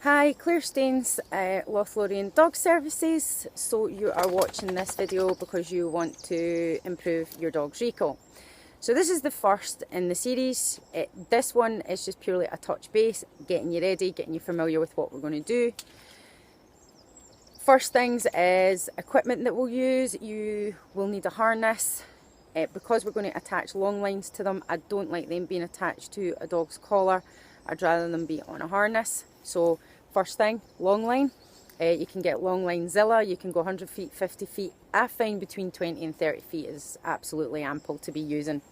Hi, Claire Staines, Lothlorien Dog Services. So you are watching this video because you want to improve your dog's recall. So this is the first in the series. This one is just purely a touch base, getting you ready, getting you familiar with what we're going to do. First things is equipment that we'll use. You will need a harness. Because we're going to attach long lines to them, I don't like them being attached to a dog's collar. I'd rather them be on a harness. So first thing, long line. You can get long line Zilla, you can go 100 feet, 50 feet. I find between 20 and 30 feet is absolutely ample to be using.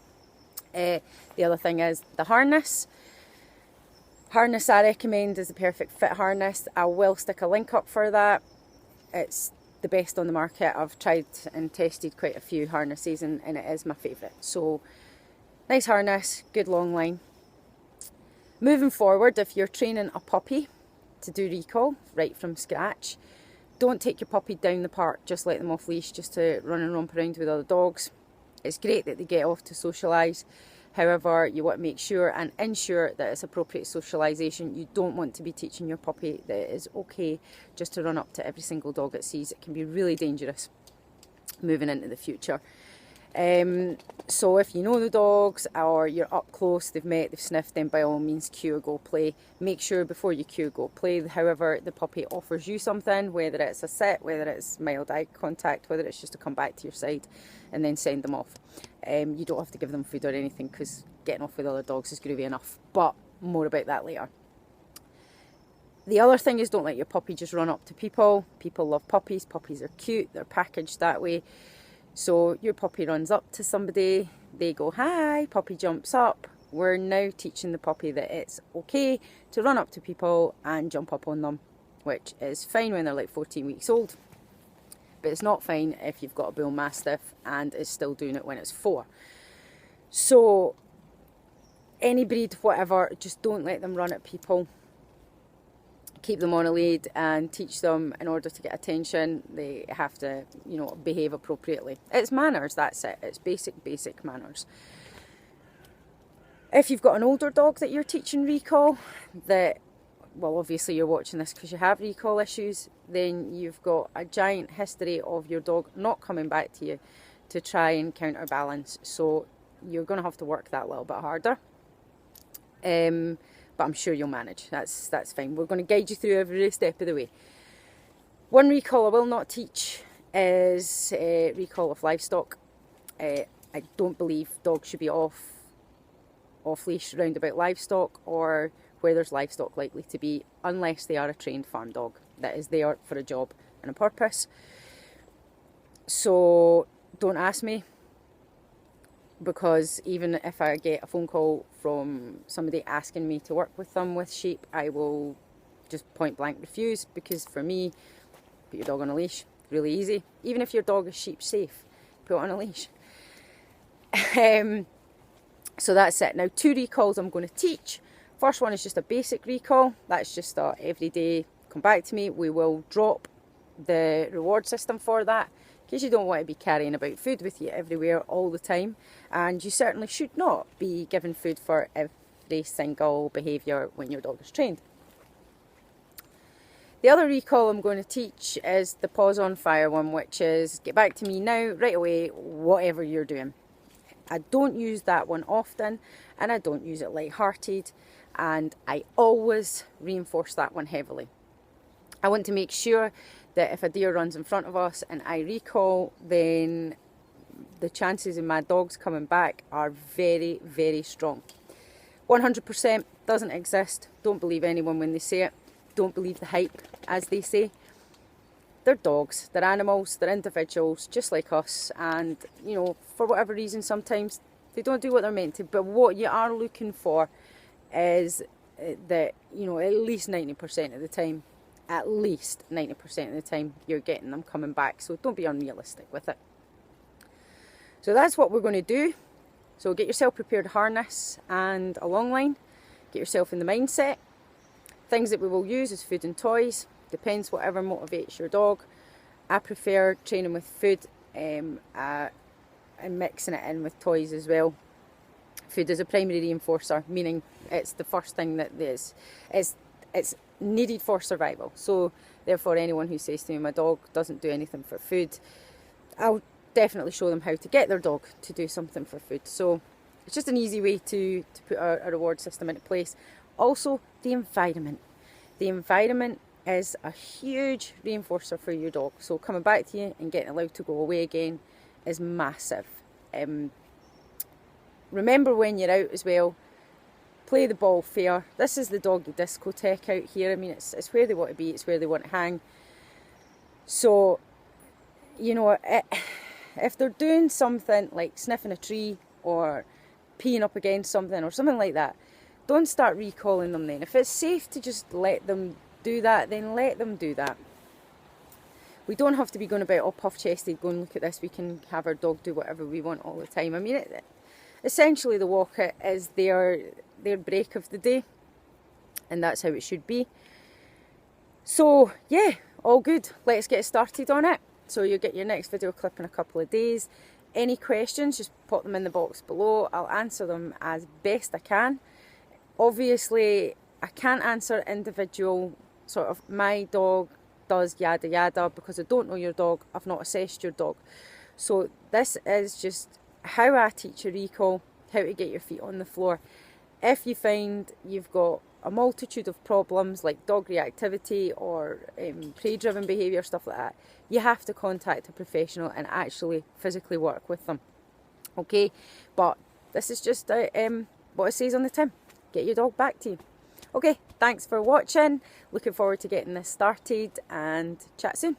The other thing is the harness. Harness I recommend is the Perfect Fit harness. I will stick a link up for that. It's the best on the market. I've tried and tested quite a few harnesses and it is my favourite. So nice harness, good long line. Moving forward, if you're training a puppy to do recall right from scratch, don't take your puppy down the park, just let them off leash just to run and romp around with other dogs. It's great that they get off to socialise. However, you want to make sure and ensure that it's appropriate socialisation. You don't want to be teaching your puppy that it is okay just to run up to every single dog it sees. It can be really dangerous moving into the future. So if you know the dogs or you're up close, they've met, they've sniffed, then by all means cue or go play. Make sure before you cue or go play, however the puppy offers you something, whether it's a sit, whether it's mild eye contact, whether it's just to come back to your side and then send them off. You don't have to give them food or anything because getting off with other dogs is going to be enough, but more about that later. The other thing is, don't let your puppy just run up to people. People love puppies. Puppies are cute. They're packaged that way. So your puppy runs up to somebody, they go, hi, puppy jumps up. We're now teaching the puppy that it's okay to run up to people and jump up on them, which is fine when they're like 14 weeks old. But it's not fine if you've got a bull mastiff and is still doing it when it's 4. So any breed, whatever, just don't let them run at people. Keep them on a lead and teach them in order to get attention. They have to, behave appropriately. It's manners, that's it. It's basic manners. If you've got an older dog that you're teaching recall, well, obviously you're watching this because you have recall issues, then you've got a giant history of your dog not coming back to you to try and counterbalance. So you're going to have to work that a little bit harder. But I'm sure you'll manage. That's fine. We're going to guide you through every step of the way. One recall I will not teach is recall of livestock. I don't believe dogs should be off leash round about livestock or where there's livestock likely to be, unless they are a trained farm dog that is there for a job and a purpose. So don't ask me, because even if I get a phone call from somebody asking me to work with them with sheep, I will just point blank refuse, because for me, put your dog on a leash, really easy. Even if your dog is sheep safe, put it on a leash. So that's it. Now 2 recalls I'm going to teach. First one is just a basic recall. That's just a everyday, come back to me. We will drop the reward system for that, because you don't want to be carrying about food with you everywhere all the time, and you certainly should not be given food for every single behaviour when your dog is trained. The other recall I'm going to teach is the pause on fire one, which is get back to me now, right away, whatever you're doing. I don't use that one often, and I don't use it light-hearted, and I always reinforce that one heavily. I want to make sure that if a deer runs in front of us and I recall, then the chances of my dogs coming back are very, very strong. 100% doesn't exist. Don't believe anyone when they say it. Don't believe the hype, as they say. They're dogs, they're animals, they're individuals, just like us. And, for whatever reason, sometimes they don't do what they're meant to. But what you are looking for is that, at least 90% of the time, you're getting them coming back. So don't be unrealistic with it. So that's what we're going to do. So get yourself prepared harness and a long line. Get yourself in the mindset. Things that we will use is food and toys. Depends whatever motivates your dog. I prefer training with food and mixing it in with toys as well. Food is a primary reinforcer, meaning it's the first thing that it's needed for survival. So therefore, anyone who says to me my dog doesn't do anything for food, I'll definitely show them how to get their dog to do something for food. So it's just an easy way to put a reward system into place. Also, the environment. The environment is a huge reinforcer for your dog. So coming back to you and getting allowed to go away again is massive. Remember when you're out as well, play the ball fair. This is the doggy discotheque out here. I mean, it's where they want to be, it's where they want to hang. So, you know, if they're doing something like sniffing a tree or peeing up against something or something like that, don't start recalling them then. If it's safe to just let them do that, then let them do that. We don't have to be going about all puff-chested going, look at this, we can have our dog do whatever we want all the time. I mean, essentially the walk is their break of the day, and that's how it should be. So yeah, all good. Let's get started on it. So you'll get your next video clip in a couple of days. Any questions, just pop them in the box below. I'll answer them as best I can. Obviously, I can't answer individual sort of my dog does yada yada because I don't know your dog, I've not assessed your dog. So this is just how I teach a recall, how to get your feet on the floor. If you find you've got a multitude of problems like dog reactivity or prey-driven behaviour, stuff like that, you have to contact a professional and actually physically work with them. Okay, but this is just what it says on the tin. Get your dog back to you. Okay, thanks for watching. Looking forward to getting this started and chat soon.